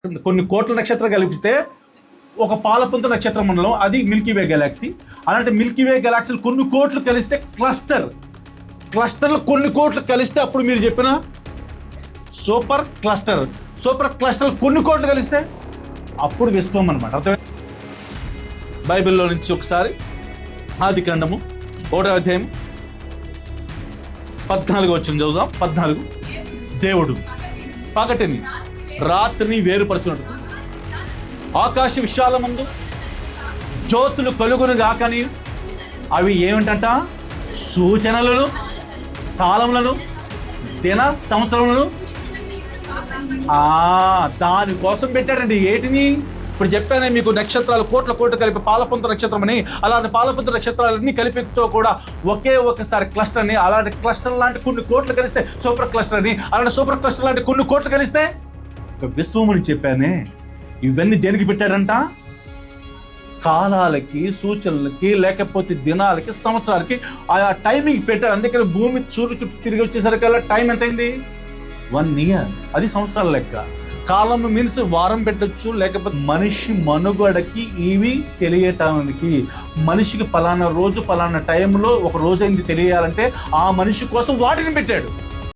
కొన్ని కోట్ల నక్షత్రాలు కలిపిస్తే ఒక పాలపుంత నక్షత్ర మండలం, అది మిల్కీవే గెలాక్సీ. అలాంటి మిల్కీవే గెలాక్సీలు కొన్ని కోట్లు కలిస్తే క్లస్టర్లు కొన్ని కోట్లు కలిస్తే అప్పుడు మీరు చెప్పిన సూపర్ క్లస్టర్లు కొన్ని కోట్లు కలిస్తే అప్పుడు విశ్వం అనమాట. అర్థం. బైబిల్లో నుంచి ఒకసారి ఆదికాండము 1వ అధ్యాయం 14 వచ్చింది చదువుదాం. 14. దేవుడు పగటిని రాత్రిని వేరుపరచునట్టు ఆకాశ విశాలమందు జ్యోతులు కలుగును గాకని, అవి ఏమిటంట? సూచనలను, కాలములను, దిన సంవత్సరములను దానికోసం పెట్టాడండి. ఏటిని ఇప్పుడు చెప్పానే మీకు, నక్షత్రాలు కోట్ల కలిపి పాలపుంత నక్షత్రం అని. అలాంటి పాలపుంత నక్షత్రాలన్నీ కలిపితో కూడా ఒకే ఒకసారి క్లస్టర్ అని, అలాంటి క్లస్టర్ లాంటి కొన్ని కోట్లు కలిస్తే సూపర్ క్లస్టర్ అని, అలాంటి సూపర్ క్లస్టర్ లాంటి కొన్ని కోట్లు కలిస్తే ఒక విశ్వం అని చెప్పానే. ఇవన్నీ దేనికి పెట్టాడంట? కాలాలకి, సూచనలకి, లేకపోతే దినాలకి, సంవత్సరాలకి ఆయా టైమింగ్ పెట్టాడు. అందుకని భూమి సూర్యుడు చుట్టూ తిరిగి వచ్చేసరికల్లా టైం ఎంతైంది? 1 year. అది సంవత్సరాల లెక్క. కాలం మీన్స్ వారం పెట్టచ్చు, లేకపోతే మనిషి మనుగడకి ఇవి తెలియటానికి, మనిషికి పలానా రోజు పలానా టైంలో ఒక రోజు అయింది తెలియాలంటే ఆ మనిషి కోసం వాటిని పెట్టాడు.